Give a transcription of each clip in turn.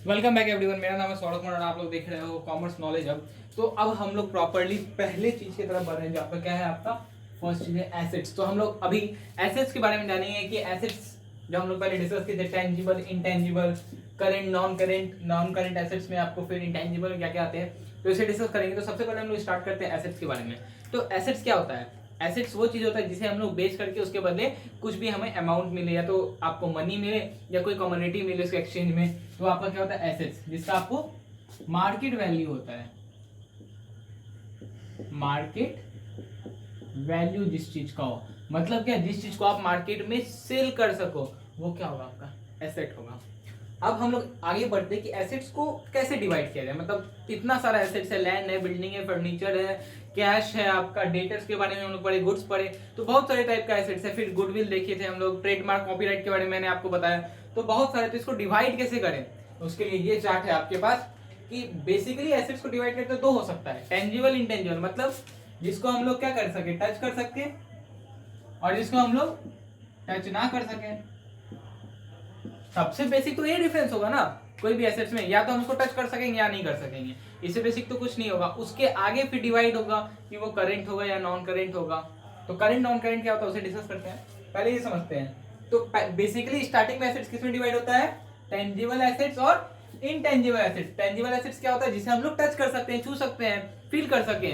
Welcome back everyone. मेरा नाम है सौरभ कुमार और आप लोग देख रहे हो कॉमर्स नॉलेज हब। तो अब हम लोग प्रॉपरली पहले चीज की तरफ बढ़ रहे हैं, जो आपका क्या है, आपका फर्स्ट चीज है एसेट्स। तो हम लोग अभी एसेट्स के बारे में जानेंगे कि एसेट्स जो हम लोग पहले डिस्कस किए थे, tangible, intangible, current, non current assets में आपको फिर इंटेंजिबल क्या क्या आते हैं, तो इसे डिस्कस करेंगे। तो सबसे पहले हम लोग स्टार्ट करते हैं एसेट्स के बारे में। तो एसेट्स क्या होता है? एसेट्स वो चीज होता है जिसे हम लोग बेच करके उसके बदले कुछ भी हमें अमाउंट मिले, या तो आपको मनी मिले या कोई कमोडिटी मिले उसके एक्सचेंज में, तो आपका क्या होता है एसेट्स, जिसका आपको मार्केट वैल्यू होता है। मार्केट वैल्यू जिस चीज का हो, मतलब क्या, जिस चीज को आप मार्केट में सेल कर सको, वो क्या होगा, आपका एसेट होगा। अब हम लोग आगे बढ़ते हैं कि एसेट्स को कैसे डिवाइड किया जाए। मतलब इतना सारा एसेट्स है, लैंड है, बिल्डिंग है, फर्नीचर है, कैश है, आपका डेटर्स के बारे में हम लोग पढ़े, गुड्स पढ़े, तो बहुत सारे टाइप का एसेट्स है। फिर गुडविल देखे थे हम लोग, ट्रेडमार्क, कॉपीराइट के बारे में मैंने आपको बताया। तो बहुत सारे, तो इसको डिवाइड कैसे करें, उसके लिए ये चार्ट है आपके पास कि बेसिकली एसेट्स को डिवाइड करते दो हो सकता है, टेंजिबल, इंटेंजिबल। मतलब जिसको हम लोग क्या कर सके, टच कर सकते, और जिसको हम लोग टच ना कर सके। सबसे बेसिक तो ये डिफरेंस होगा ना कोई भी एसेट्स में, या तो हम उसको टच कर सकेंगे या नहीं कर सकेंगे। इससे बेसिक तो कुछ नहीं होगा। उसके आगे फिर डिवाइड होगा कि वो करेंट होगा या नॉन करेंट होगा। तो करेंट नॉन करेंट क्या होता है उसे डिस्कस करते हैं, पहले ये समझते हैं। तो बेसिकली स्टार्टिंग में एसेट्स किसमें डिवाइड होता है, टेंजिबल एसेट्स और इनटेंजिबल एसेट्स। टेंजिबल एसेट्स क्या होता है, जिसे हम लोग टच कर सकते हैं, छू सकते हैं, फील कर सके।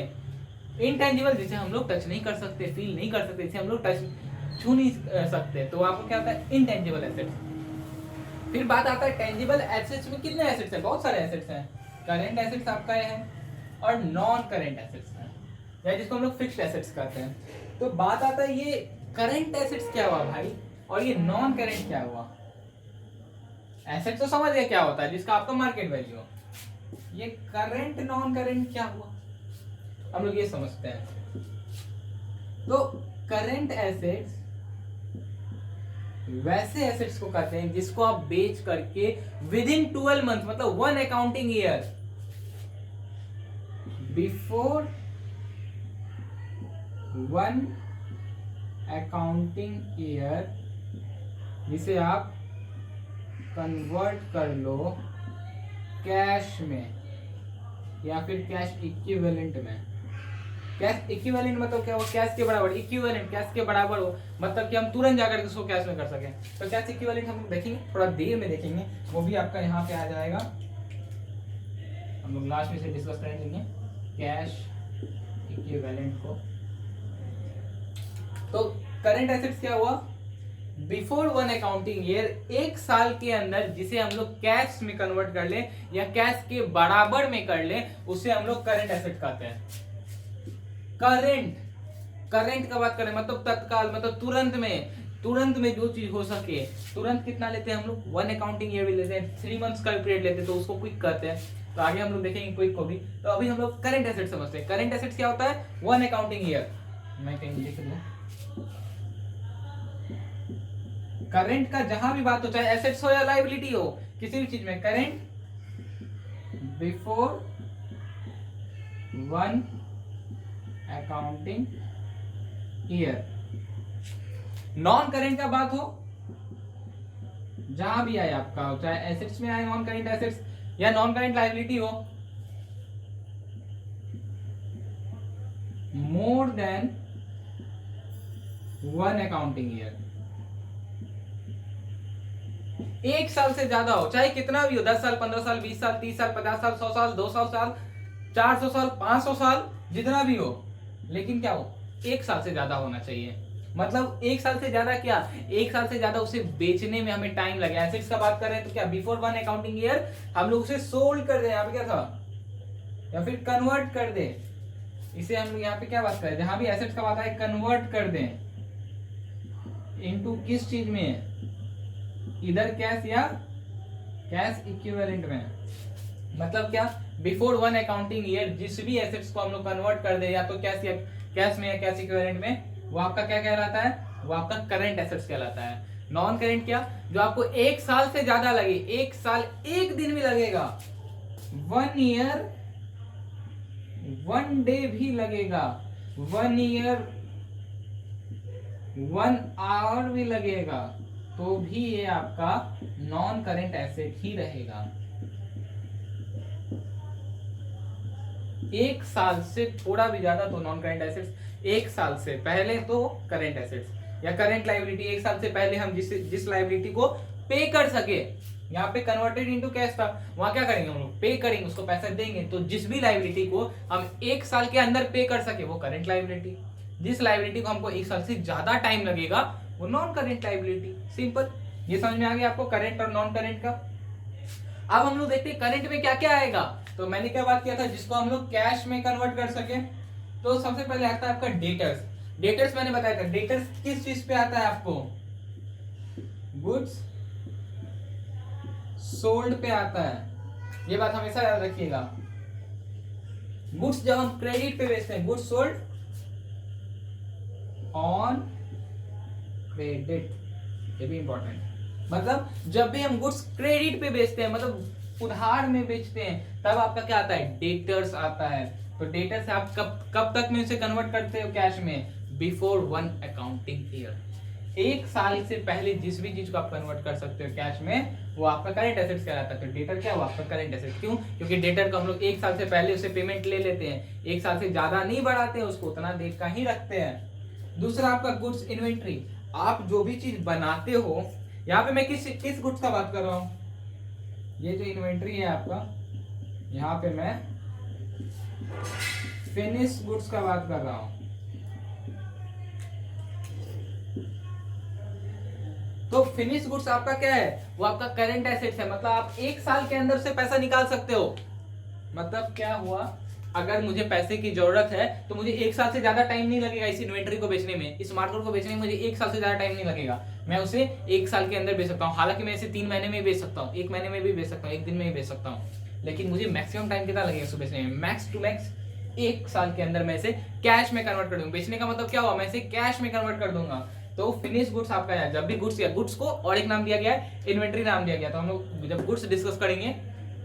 इनटेंजिबल जिसे हम लोग टच नहीं कर सकते, फील नहीं कर सकते, जिसे हम लोग टच छू नहीं सकते, तो आपको क्या होता है, इनटेंजिबल एसेट्स। फिर बात आता है टेंजिबल एसेट्स में कितने एसेट्स हैं, बहुत सारे एसेट्स हैं। करेंट एसेट्स आपका है और नॉन करेंट एसेट्स हैं, या जिसको हम लोग फिक्स्ड एसेट्स कहते हैं। तो बात आता है ये करेंट एसेट्स क्या हुआ भाई, और ये नॉन करेंट क्या हुआ। एसेट्स तो समझ गए क्या होता है, जिसका आपका मार्केट वैल्यू हो। ये करेंट नॉन करेंट क्या हुआ, हम लोग ये समझते हैं। तो करेंट एसेट्स वैसे एसेट्स को कहते हैं जिसको आप बेच करके विद इन 12 मंथ, मतलब 1 accounting year, before 1 accounting year, जिसे आप कन्वर्ट कर लो कैश में या फिर कैश इक्विवेलेंट में। कैश इक्विवेलेंट मतलब क्या हो, कैश के बराबर, इक्विवेलेंट कैश के बराबर हो, मतलब कि हम तुरंत जाकर उसको कैश में कर सकें। तो कैश इक्विवेलेंट हम देखेंगे, थोड़ा देर में देखेंगे, वो भी आपका यहाँ पे आ जाएगा, हम लोग लास्ट में से डिस्कस करेंगे कैश इक्विवेलेंट को। तो करंट एसेट्स क्या हुआ, बिफोर 1 अकाउंटिंग ईयर, एक साल के अंदर जिसे हम लोग कैश में कन्वर्ट कर ले या कैश के बराबर में कर ले, उसे हम लोग करंट एसेट कहते हैं। करंट का बात करें मतलब तत्काल, मतलब तुरंत में जो चीज हो सके। तुरंत कितना लेते हैं हम लोग, 1 अकाउंटिंग ईयर भी लेते हैं, 3 मंथ्स का पीरियड लेते हैं, तो उसको क्विक कहते हैं। तो आगे हम लोग देखेंगे क्विक को भी। तो अभी हम लोग करंट एसेट समझते हैं। करंट एसेट्स क्या होता है, 1 अकाउंटिंग ईयर। मैं कहीं लिख दूं, करंट का जहां भी बात हो, चाहे एसेट्स हो या लायबिलिटी हो, किसी भी चीज में current before 1 accounting year. Non current का बात हो, जहां भी आए आपका, चाहे एसेट्स में आए नॉन करेंट एसेट्स, या नॉन करेंट लायबिलिटी हो, मोर देन 1 अकाउंटिंग ईयर, एक साल से ज्यादा हो, चाहे कितना भी हो, 10 साल, 15 साल, 20 साल, 30 साल, 50 साल, 100 साल, 200 साल, 400 साल, 500 साल, जितना भी हो, लेकिन क्या हो, एक साल से ज्यादा होना चाहिए। मतलब एक साल से ज्यादा क्या, एक साल से ज्यादा उसे बेचने में हमें टाइम लगे। एसेट्स का बात कर रहे हैं तो क्या, बिफोर 1 अकाउंटिंग ईयर हम लोग उसे सोल्ड कर दे, यहाँ पे क्या था, या फिर कन्वर्ट कर दे। इसे हम लोग यहाँ पे क्या बात करें, जहां भी एसेट्स का बात है, कन्वर्ट कर दें इनटू किस चीज में, इधर कैश या कैश इक्विवेलेंट में। मतलब क्या, बिफोर 1 अकाउंटिंग ईयर जिस भी एसेट्स को हम लोग कन्वर्ट कर दे, या तो कैश में या कैश इक्विवेलेंट में, वो आपका क्या कहलाता है, वो आपका करंट एसेट्स कहलाता है। नॉन करंट क्या, जो आपको एक साल से ज्यादा लगे, एक साल एक दिन भी लगेगा, 1 ईयर 1 डे भी लगेगा, 1 ईयर 1 आवर भी लगेगा, तो भी ये आपका नॉन करेंट एसेट ही रहेगा। एक साल से थोड़ा भी ज्यादा तो नॉन करेंट एसेट्स, एक साल से पहले तो करेंट एसेट्स या करेंट लाइबिलिटी, एक साल से पहले हम जिस लाइबिलिटी को पे कर सके, यहाँ पे कन्वर्टेड इनटू कैश था, वहां क्या करेंगे हम लोग, पे करेंगे, उसको पैसा देंगे। तो जिस भी लाइबिलिटी को हम एक साल के अंदर पे कर सके वो करेंट लाइबिलिटी, जिस लाइबिलिटी को हमको एक साल से ज्यादा टाइम लगेगा वो नॉन करेंट लाइबिलिटी। सिंपल, ये समझ में आ गया आपको करेंट और नॉन करेंट का। अब हम लोग देखते हैं करंट में क्या क्या आएगा। तो मैंने क्या बात किया था, जिसको हम लोग कैश में कन्वर्ट कर सके। तो सबसे पहले आता है आपका डेटर्स। डेटर्स मैंने बताया था, डेटर्स किस चीज पे आता है आपको, गुड्स सोल्ड पे आता है, ये बात हमेशा याद रखिएगा। गुड्स जब हम क्रेडिट पे बेचते हैं, गुड्स सोल्ड ऑन क्रेडिट, ये भी इंपॉर्टेंट। मतलब जब भी हम गुड्स क्रेडिट पे बेचते हैं, मतलब उधार में बेचते हैं, तब आपका क्या आता है, डेटर्स आता है। तो डेटर्स आप कब तक में उसे कन्वर्ट करते हो कैश में, बिफोर 1 अकाउंटिंग ईयर। एक साल से पहले जिस भी चीज को आप कन्वर्ट कर सकते हो कैश में, वो आपका करेंट एसेट्स कहलाता है। तो डेटर क्या हुआ आपका करेंट एसेट। क्यों, क्योंकि डेटर को हम लोग एक साल से पहले उसे पेमेंट ले लेते हैं, एक साल से ज्यादा नहीं बढ़ाते हैं उसको, उतना देर का ही रखते हैं। दूसरा आपका गुड्स इन्वेंट्री, आप जो भी चीज बनाते हो, यहाँ पे मैं किस गुड्स का बात कर रहा हूँ, ये जो इन्वेंट्री है आपका, यहाँ पे मैं फिनिश गुड्स का बात कर रहा हूँ। तो फिनिश गुड्स आपका क्या है, वो आपका करंट एसेट्स है। मतलब आप एक साल के अंदर से पैसा निकाल सकते हो। मतलब क्या हुआ, अगर मुझे पैसे की जरूरत है तो मुझे एक साल से ज्यादा टाइम नहीं लगेगा इस इन्वेंटरी को बेचने में, इस मार्केट को बेचने में मुझे एक साल से ज्यादा टाइम नहीं लगेगा। मैं उसे एक साल के अंदर बेच सकता हूँ। हालांकि मैं इसे 3 महीने में बेच सकता हूँ, 1 महीने में भी बेच सकता हूँ, 1 दिन में भी बेच सकता हूँ, लेकिन मुझे मैक्सिमम टाइम कितना लगेगा इसको बेचने में, मैक्स टू मैक्स 1 साल के अंदर मैं इसे कैश में कन्वर्ट कर दूंगा। बेचने का मतलब क्या हुआ, मैं इसे कैश में कन्वर्ट कर दूंगा। तो फिनिश गुड्स आपका है, जब भी गुड्स या गुड्स को और एक नाम दिया गया है, इन्वेंट्री नाम दिया गया। तो हम लोग जब गुड्स डिस्कस करेंगे,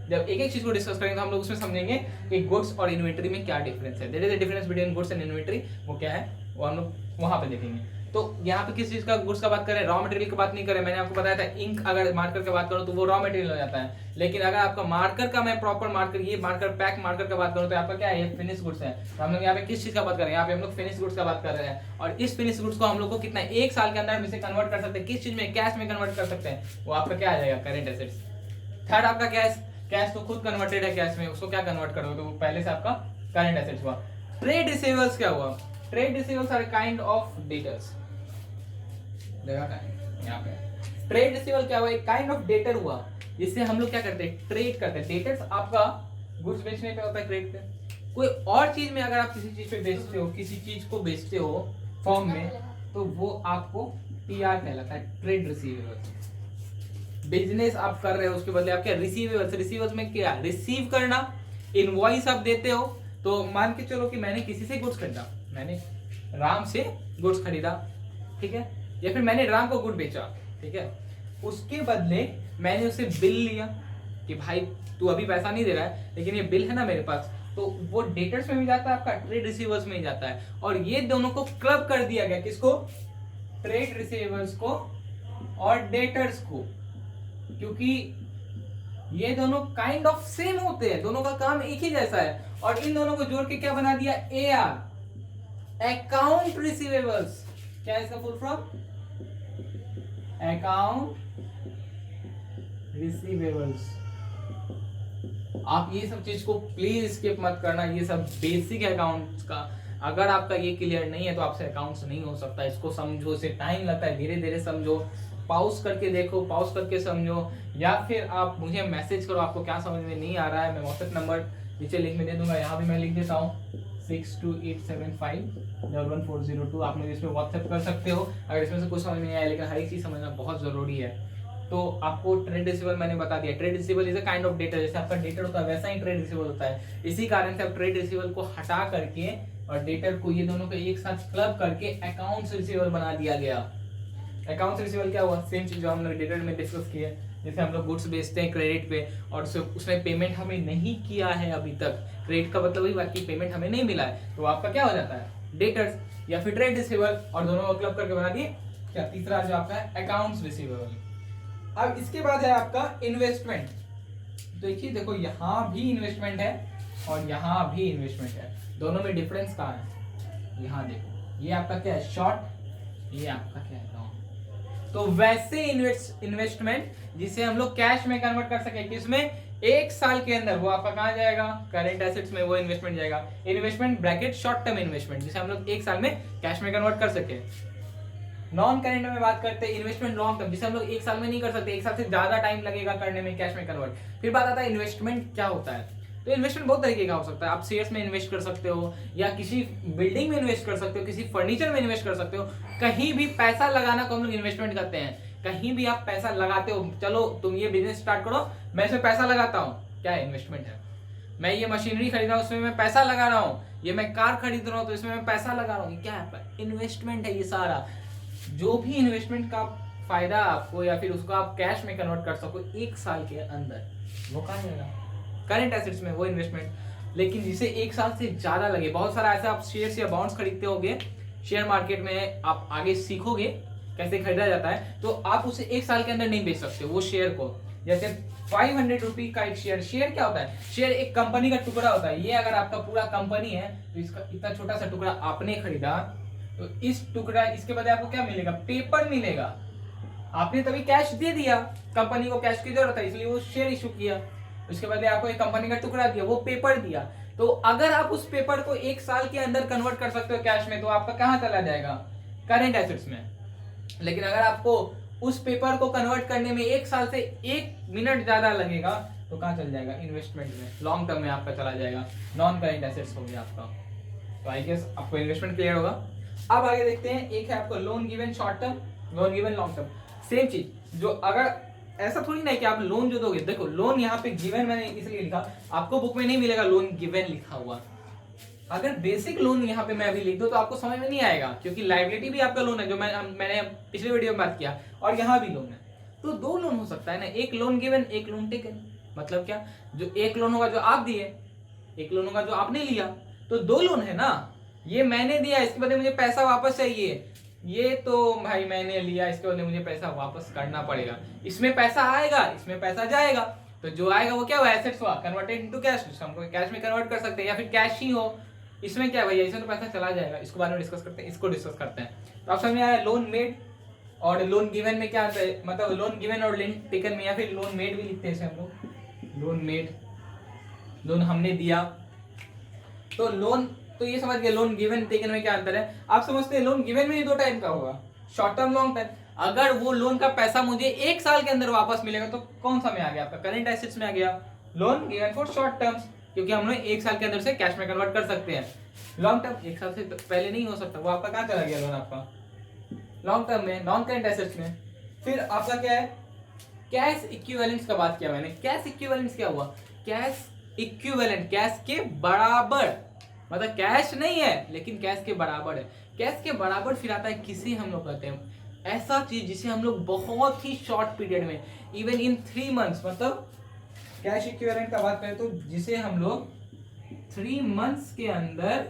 जब एक एक चीज को डिस्कस करेंगे, तो हम लोग उसमें समझेंगे कि गुड्स और इन्वेंट्री में क्या डिफरेंस है। There is a difference between goods and inventory, वो क्या है वो हम लोग वहां पे देखेंगे। तो यहाँ पे किस चीज का गुड्स का बात करें, रॉ मटेरियल की बात नहीं करें। मैंने आपको बताया था इंक अगर मार्कर की बात करूं तो वो रॉ मटेरियल हो जाता है, लेकिन अगर आपका मार्कर का मैं प्रॉपर मार्कर, ये मार्कर पैक मार्कर का बात करूं तो आपका क्या है, ये फिनिश गुड्स है। तो हम लोग यहाँ पे किस चीज का बात कर रहे हैं, यहाँ पे हम लोग फिनिश गुड्स का बात कर रहे हैं। और इस फिनिश गुड्स को हम लोग को कितना, 1 साल के अंदर हम इसे कन्वर्ट कर सकते हैं, किस चीज में, कैश में कन्वर्ट कर सकते हैं, वो आपका क्या आ जाएगा, करेंट एसेट्स। थर्ड आपका कैश, कैश तो खुद कन्वर्टेड है कैश में, उसको क्या कन्वर्ट करोगे, तो पहले से आपका करंट एसेट्स हुआ। ट्रेड रिसीवेबल्स क्या हुआ, trade receivables are kind of debtors. देखा यहाँ पे ट्रेड रिसीवेबल क्या हुआ, एक काइंड ऑफ डेटर हुआ, जिससे हम लोग क्या करते हैं, ट्रेड करते हैं। डेटर्स आपका गुड्स बेचने पे होता है, क्रेडिट पे। कोई और चीज में अगर आप किसी चीज पे बेचते हो, किसी चीज को बेचते हो फॉर्म में, तो वो आपको टीआर कहलाता है, ट्रेड रिसीवेबल्स। बिजनेस आप कर रहे हो, उसके बदले आप क्या, रिसीवेबल्स। रिसीवेबल्स में क्या, रिसीव करना, इनवॉइस आप देते हो। तो मान के चलो कि मैंने किसी से गुड्स खरीदा, मैंने राम से गुड्स खरीदा, ठीक है, या फिर मैंने राम को गुड बेचा, ठीक है, उसके बदले मैंने उससे बिल लिया कि भाई तू अभी पैसा नहीं दे रहा है, लेकिन ये बिल है ना मेरे पास, तो वो डेटर्स में भी जाता है, आपका ट्रेड रिसीवर्स में ही जाता है। और ये दोनों को क्लब कर दिया गया, किसको, ट्रेड रिसीवर्स को और डेटर्स को, क्योंकि ये दोनों काइंड ऑफ सेम होते हैं, दोनों का काम एक ही जैसा है। और इन दोनों को जोड़ के क्या बना दिया, AR, अकाउंट रिसीवेबल्स। क्या है इसका फुल फॉर्म, अकाउंट रिसीवेबल्स। आप ये सब चीज को प्लीज स्किप मत करना, ये सब बेसिक है अकाउंट्स का। अगर आपका ये क्लियर नहीं है तो आपसे अकाउंट्स नहीं हो सकता। इसको समझो, इसे टाइम लगता है, धीरे धीरे समझो, पॉज करके देखो, पॉज करके समझो, या फिर आप मुझे मैसेज करो आपको क्या समझ में नहीं आ रहा है। मैं व्हाट्सएप नंबर नीचे लिंक में दे दूंगा, यहाँ भी मैं लिख देता हूँ 6287511402। आप मुझे इसमें व्हाट्सएप कर सकते हो अगर इसमें से कुछ समझ में नहीं आया, लेकिन हर एक चीज समझना बहुत जरूरी है। तो आपको ट्रेड रिसीवेबल मैंने बता दिया, trade receivable is a kind of debtor, जैसे आपका डेटर होता है वैसा ही ट्रेड रिसीवेबल होता है। इसी कारण से आप ट्रेड रिसीवेबल को हटा करके और डेटर को, ये दोनों को एक साथ क्लब करके अकाउंट्स रिसीवेबल बना दिया गया। अकाउंट्स रिसीवेबल क्या हुआ, सेम चीज जो हम लोग डेटर में डिस्कस की है। जैसे हम लोग गुड्स बेचते हैं क्रेडिट पे और उसमें पेमेंट हमें नहीं किया है अभी तक, क्रेडिट का मतलब वही बात की पेमेंट हमें नहीं मिला है, तो आपका क्या हो जाता है, डेटर्स या फिर ट्रेड रिसीवेबल, और दोनों को क्लब करके बना दिए क्या, तीसरा जो आपका है अकाउंट्स रिसीवेबल। अब इसके बाद है आपका इन्वेस्टमेंट। देखिए देखो यहाँ भी इन्वेस्टमेंट है और यहाँ भी इन्वेस्टमेंट है। दोनों में डिफरेंस कहाँ है, यहाँ देखो, ये आपका क्या है शॉर्ट, ये आपका क्या है लॉन्ग। तो वैसे इन्वेस्टमेंट जिसे हम लोग कैश में कन्वर्ट कर सके, किसमें, एक साल के अंदर, वो आपका कहाँ जाएगा, करंट एसेट्स में वो इन्वेस्टमेंट जाएगा। Investment bracket short term investment जिसे हम लोग एक साल में कैश में कन्वर्ट कर सके। नॉन करेंट में बात करते हैं इन्वेस्टमेंट लॉन्ग टर्म, जिसे हम लोग एक साल में नहीं कर सकते, एक साल से ज्यादा टाइम लगेगा करने में कैश में कन्वर्ट। फिर बात आता है इन्वेस्टमेंट क्या होता है। तो इन्वेस्टमेंट बहुत तरीके का हो सकता है, आप शेयर्स में इन्वेस्ट कर सकते हो, या किसी बिल्डिंग में इन्वेस्ट कर सकते हो, किसी फर्नीचर में इन्वेस्ट कर सकते हो। कहीं भी पैसा लगाना को हम लोग इन्वेस्टमेंट करते हैं। कहीं भी आप पैसा लगाते हो, चलो तुम ये बिजनेस स्टार्ट करो, मैं इसमें पैसा लगाता हूँ, क्या है, इन्वेस्टमेंट है। मैं ये मशीनरी खरीद रहा हूँ, उसमें मैं पैसा लगा रहा हूँ। ये मैं कार खरीद रहा हूँ, तो इसमें मैं पैसा लगा रहा हूँ। क्या है, इन्वेस्टमेंट है ये सारा। जो भी इन्वेस्टमेंट का फायदा आपको, या फिर उसको आप कैश में कन्वर्ट कर सको एक साल के अंदर, वो कहाँ जाएगा, करंट एसेट्स में वो इन्वेस्टमेंट। लेकिन जिसे एक साल से ज्यादा लगे, बहुत सारा ऐसा आप शेयर्स या बॉन्ड्स खरीदते होगे, शेयर मार्केट में आप आगे सीखोगे कैसे खरीदा जाता है, तो आप उसे एक साल के अंदर नहीं बेच सकते वो शेयर को। जैसे 500 रुपी का एक शेयर, शेयर क्या होता है, शेयर एक कंपनी का टुकड़ा होता है। ये अगर आपका पूरा कंपनी है, तो इसका इतना छोटा सा टुकड़ा आपने खरीदा, तो इस टुकड़ा, इसके बदले आपको क्या मिलेगा, पेपर मिलेगा। आपने तभी कैश दे दिया, कंपनी को कैश की जरूरत है इसलिए वो शेयर इशू किया, उसके बदले आपको एक कंपनी का टुकड़ा दिया, वो पेपर दिया। तो अगर आप उस पेपर को एक साल के अंदर कन्वर्ट कर सकते हो कैश में, तो आपका कहां चला जाएगा, करंट एसेट्स में। लेकिन अगर आपको उस पेपर को कन्वर्ट करने में एक साल से 1 मिनट ज्यादा लगेगा, तो कहां चल जाएगा, इन्वेस्टमेंट में, लॉन्ग टर्म में आपका चला जाएगा, नॉन करंट एसेट्स हो गया आपका। तो आई गेस आपको इन्वेस्टमेंट क्लियर होगा। अब आगे देखते हैं, एक है आपको loan given short term, loan given long term. Same चीज, जो अगर ऐसा थोड़ी ना है कि आप लोन जो दोगे, देखो लोन यहाँ पे गिवन मैंने इसलिए लिखा, आपको बुक में नहीं मिलेगा लोन गिवन लिखा हुआ। अगर बेसिक लोन यहाँ पे मैं अभी लिख दूं तो आपको समझ में नहीं आएगा, क्योंकि लायबिलिटी भी आपका लोन है, जो मैंने पिछले वीडियो में बात किया, और यहाँ भी लोन है। तो 2 लोन हो सकता है ना, एक लोन गिवन, एक लोन टेकन। मतलब क्या, जो एक लोन होगा जो आप दिए, एक लोन होगा जो आपने लिया, तो 2 लोन है ना। ये मैंने दिया, इसके बदले मुझे पैसा वापस चाहिए, ये तो भाई मैंने लिया, इसके बदले मुझे पैसा वापस करना पड़ेगा। इसमें पैसा आएगा, इसमें पैसा जाएगा, तो जो आएगा वो क्या हुआ, एसेट्स हुआ, कन्वर्टेड इनटू कैश। हमको कैश में कन्वर्ट कर सकते हैं, या फिर कैश ही हो, इसमें क्या भैया, इसमें तो पैसा चला जाएगा। इसको बारे में डिस्कस करते हैं, इसको डिस्कस करते हैं। तो आप समझ में आया लोन मेड और लोन गिवन में क्या आता है, मतलब लोन गिवन और लोन टेकन में, या फिर लोन मेड भी लिखते हैं इसे हम लोग, लोन मेड, लोन हमने दिया। तो लोन, तो ये समझ गए लोन गिवन टेकन में क्या अंतर है। आप समझते हैं लोन गिवन में ही 2 टाइप का होगा, शॉर्ट टर्म, लॉन्ग टर्म। अगर वो लोन का पैसा मुझे 1 साल के अंदर वापस मिलेगा, तो कौन सा में आ गया, आपका करंट एसेट्स में आ गया, loan given for short terms, क्योंकि हम लोग 1 साल के अंदर से कैश में कन्वर्ट कर सकते हैं। लॉन्ग टर्म 1 साल से पहले नहीं हो सकता, वो आपका कहाँ चला गया लोन, आपका लॉन्ग टर्म में, नॉन करंट एसेट्स में। फिर आपका क्या है, कैश इक्विवेलेंट्स का बात किया मैंने। कैश इक्विवेलेंट्स क्या हुआ, कैश इक्विवेलेंट, कैश के बराबर, मतलब कैश नहीं है लेकिन कैश के बराबर है। कैश के बराबर फिर आता है, किसे हम लोग कहते हैं, ऐसा चीज जिसे हम लोग बहुत ही शॉर्ट पीरियड में, इवन इन 3 मंथ्स, मतलब कैश इक्विवेलेंट का बात करें तो जिसे हम लोग 3 मंथ्स के अंदर,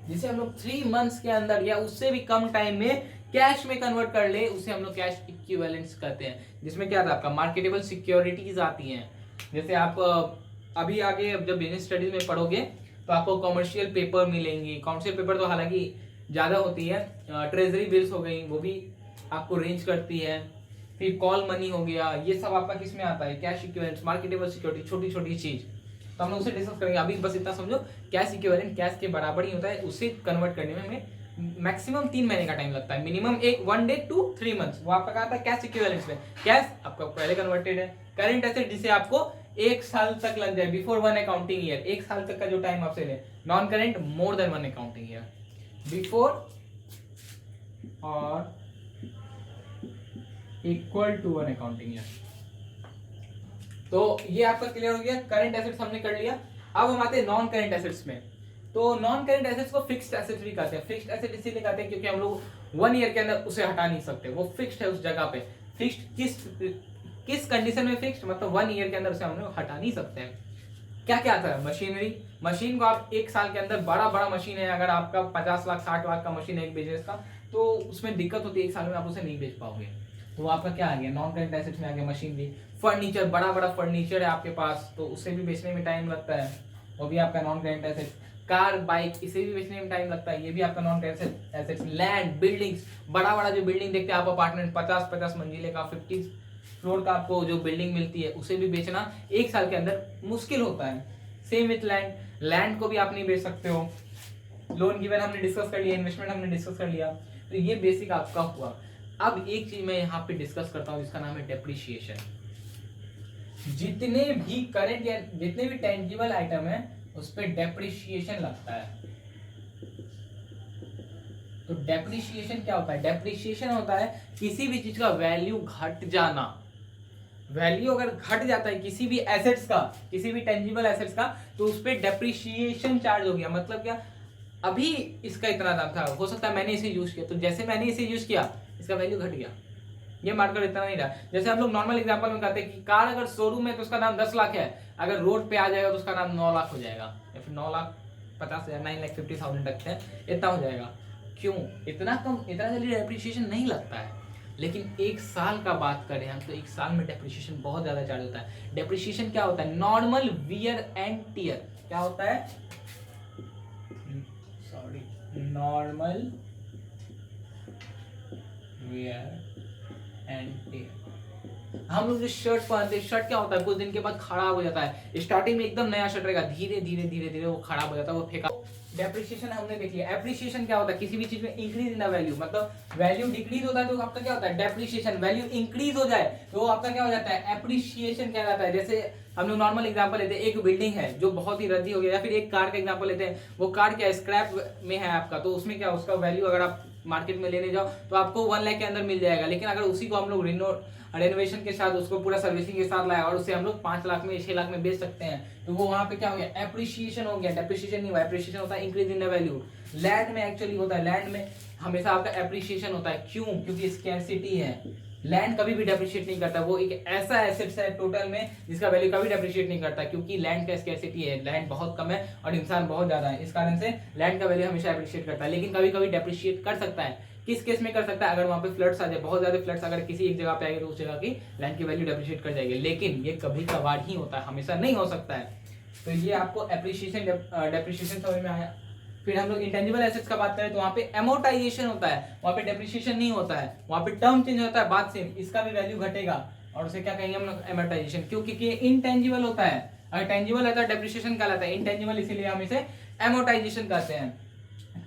जिसे हम लोग 3 मंथ्स के अंदर या उससे भी कम टाइम में कैश में कन्वर्ट कर ले, उसे हम लोग कैश इक्विवेलेंट्स कहते हैं। जिसमें क्या था, आपका मार्केटेबल सिक्योरिटीज आती हैं। जैसे आप अभी आगे जब बिजनेस स्टडीज में पढ़ोगे तो आपको कॉमर्शियल पेपर मिलेंगे। कॉमर्शियल पेपर तो हालांकि ज़्यादा होती है, ट्रेजरी बिल्स हो गई, वो भी आपको रेंज करती है। फिर कॉल मनी हो गया, ये सब आपका किस में आता है, कैश इक्विवेलेंट्स, मार्केटेबल सिक्योरिटी, छोटी छोटी चीज़। तो हम लोग उसे डिस्कस करेंगे। अभी बस इतना समझो, कैश इक्विवेलेंट कैश के बराबर ही होता है, उसे कन्वर्ट करने में हमें मैक्सिमम 3 महीने का टाइम लगता है, मिनिमम 1 डे टू 3 मंथ्स। वो आपका कहा था कैश इक्विवेलेंट्स में। कैश आपका पहले कन्वर्टेड है, करंट एसेट जिसे आपको 1 साल तक लग जाए, बिफोर 1 अकाउंटिंग ईयर, 1 साल तक का जो टाइम आपसे ले। Non current more than 1 accounting year, before और इक्वल टू 1 अकाउंटिंग ईयर। तो ये आपका क्लियर हो गया, करंट एसेट्स हमने कर लिया। अब हम आते हैं नॉन करंट एसेट्स में। तो नॉन करंट एसेट्स को फिक्स्ड एसेट्स भी कहते हैं। फिक्स्ड एसेट इसीलिए कहते हैं क्योंकि हम लोग 1 ईयर के अंदर उसे हटा नहीं सकते, वो फिक्स्ड है उस जगह पे। फिक्स्ड किस कंडीशन में फिक्स्ड, मतलब 1 ईयर के अंदर उसे हम लोग हटा नहीं सकते हैं। क्या क्या आता है, मशीनरी, मशीन को आप 1 साल के अंदर, बड़ा मशीन है, अगर आपका 50 लाख 60 लाख का मशीन है एक बिजनेस का, तो उसमें दिक्कत होती है, 1 साल में आप उसे नहीं बेच पाओगे। तो वो आपका क्या आ गया, नॉन करेंट एसेट्स में आ गया। मशीनरी, फर्नीचर, बड़ा बड़ा फर्नीचर है आपके पास तो उसे भी बेचने में टाइम लगता है, वो भी आपका non current asset. Car, bike, इसे भी बेचने में टाइम लगता है, ये भी आपका non current assets. Land, buildings, बड़ा बड़ा जो बिल्डिंग देखते हैं आप अपार्टमेंट 50-50 मंजिले का, 50 फ्लोर का आपको जो बिल्डिंग मिलती है उसे भी बेचना 1 साल के अंदर मुश्किल होता है। सेम विथ लैंड, लैंड को भी आप नहीं बेच सकते हो। लोन गिवन हमने डिस्कस कर लिया, इन्वेस्टमेंट हमने डिस्कस कर लिया, तो ये बेसिक आपका हुआ। अब एक चीज मैं यहाँ पे डिस्कस करता हूँ जिसका नाम है डेप्रिसिएशन। जितने भी करंट या जितने भी टेंजिबल आइटम है उस पर डेप्रिसिएशन लगता है। तो डेप्रिसिएशन क्या होता है, डेप्रिसिएशन होता है किसी भी चीज का वैल्यू घट जाना। वैल्यू अगर घट जाता है किसी भी एसेट्स का, किसी भी टेंजिबल एसेट्स का, तो उस पर डेप्रिसिएशन चार्ज हो गया। मतलब क्या, अभी इसका इतना दाम था, हो सकता है मैंने इसे यूज किया, तो जैसे मैंने इसे यूज किया इसका वैल्यू घट गया, ये मार्केट इतना नहीं रहा। जैसे हम लोग नॉर्मल एग्जांपल में कहते हैं कि कार अगर शोरूम है तो उसका दाम 10 लाख है, अगर रोड पे आ जाएगा तो उसका दाम 9 लाख हो जाएगा, या फिर 9,50,000, 9,50,000 रखते हैं, इतना हो जाएगा। क्यों इतना कम, इतना जल्दी डेप्रिसिएशन नहीं लगता है। लेकिन 1 साल का बात करें हम तो 1 साल में डेप्रिसिएशन बहुत ज्यादा चार्ज होता है। डेप्रिसिएशन क्या होता है, नॉर्मल वियर एंड टियर। क्या होता है, sorry, normal wear and tear. हम लोग जो शर्ट पहनते हैं, शर्ट क्या होता है, कुछ दिन के बाद खराब हो जाता है। स्टार्टिंग में एकदम नया शर्ट रहेगा, धीरे धीरे धीरे धीरे वो खराब हो जाता है, वो फेंका। डेप्रिसिएशन हमने देख लिया। एप्रिसिएशन क्या होता है, किसी भी चीज में इंक्रीज इन द वैल्यू, मतलब वैल्यू डिक्रीज होता है तो आपका क्या होता है डेप्रिसिएशन। वैल्यू इंक्रीज हो जाए तो वो आपका क्या हो जाता है, एप्रिसिएशन कहलाता है। जैसे हम लोग नॉर्मल एग्जांपल लेते हैं, एक बिल्डिंग है जो बहुत ही रद्दी हो गया, या फिर एक कार का एग्जांपल लेते हैं, वो कार क्या स्क्रैप में है आपका, तो उसमें क्या उसका वैल्यू अगर आप मार्केट में लेने जाओ तो आपको 1 लाख के अंदर मिल जाएगा। लेकिन अगर उसी को हम लोग रेनोवेशन के साथ उसको पूरा सर्विसिंग के साथ लाया और उसे हम लोग 5 लाख में 6 लाख में बेच सकते हैं, तो वो वहां पे क्या हो गया, एप्रिसिएशन हो गया। डेप्रिसिएशन नहीं हुआ, एप्रिसिएशन होता है increase in the value. Land में एक्चुअली होता है, लैंड में हमेशा आपका एप्रिसिएशन होता है। क्यों, क्योंकि स्कैरसिटी है। लैंड कभी भी डेप्रिशिएट नहीं करता, वो एक ऐसा एसेट्स है टोटल में जिसका वैल्यू कभी डेप्रिशिएट नहीं करता, क्योंकि लैंड का स्कैरसिटी है, लैंड बहुत कम है और इंसान बहुत ज्यादा है, इस कारण से लैंड का वैल्यू हमेशा एप्रिशिएट करता है। लेकिन कभी कभी डेप्रिशिएट कर सकता है, किस केस में कर सकता है, अगर वहां पे फ्लड्स आ जाए, बहुत ज्यादा फ्लड्स अगर किसी एक जगह पे आएंगे तो उस जगह की लैंड की वैल्यू डेप्रिशिएट कर जाएगी। लेकिन ये कभी कभार ही होता है, हमेशा नहीं हो सकता है। तो ये आपको एप्रिसिएशन डेप्रिसिएशन समझ में आया। फिर हम लोग इंटेंजिबल एसेट्स का बात करें तो वहाँ पे एमोर्टाइजेशन होता है, वहाँ पे डेप्रिसिएशन नहीं होता है, वहाँ पे टर्म चेंज होता है, बात सेम, इसका भी वैल्यू घटेगा और उसे क्या कहेंगे हम लोग, एमोर्टाइजेशन। क्योंकि ये इनटेंजिबल होता है, अगर टेंजिबल रहता है डेप्रिसिएशन कहलाता है, इनटेंजिबल इसीलिए हम इसे एमोर्टाइजेशन कहते हैं।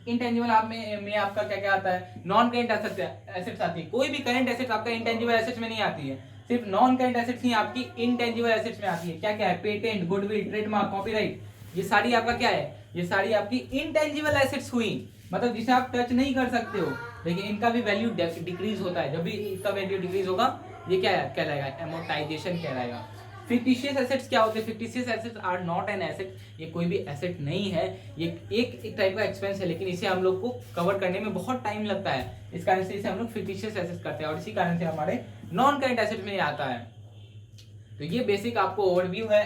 इंटेंजिबल आप में आपका क्या क्या आता है, नॉन करेंट एसेट्स आती है। कोई भी करेंट एसेट्स आपका इंटेंजिबल एसेट्स में नहीं आती है, सिर्फ नॉन करेंट एसेट्स ही आपकी इंटेंजिबल एसेट्स में आती है। क्या क्या है, पेटेंट, गुडविल, ट्रेडमार्क, कॉपीराइट, ये सारी आपका क्या है, ये सारी आपकी इंटेंजिबल एसेट्स हुई, मतलब जिसे आप टच नहीं कर सकते हो, लेकिन इनका भी वैल्यू डिक्रीज होता है। जब भी इसका वैल्यू डिक्रीज होगा ये क्या कहलाएगा, एमोर्टाइजेशन कहलाएगा। फिक्टिशियस एसेट्स क्या होते हैं, fictitious assets are not an asset, ये कोई भी एसेट नहीं है, ये एक टाइप का एक्सपेंस है, लेकिन इसे हम लोग को कवर करने में बहुत टाइम लगता है, इस कारण से इसे हम लोग फिक्टिशियस एसेट्स करते हैं और इसी कारण से हमारे नॉन करेंट एसेट्स में आता है। तो ये बेसिक आपको ओवरव्यू है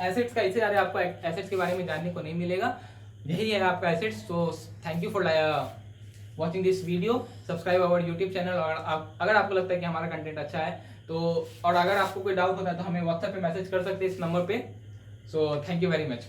एसेट्स का, इससे ज्यादा आपको एसेट्स के बारे में जानने को नहीं मिलेगा, यही है आपका एसेट्स। तो thank you for watching this video, subscribe our YouTube channel. और अगर आपको लगता है कि हमारा कंटेंट अच्छा है तो, और अगर आपको कोई डाउट होता है तो हमें व्हाट्सएप पे मैसेज कर सकते हैं इस नंबर पे। So thank you very much.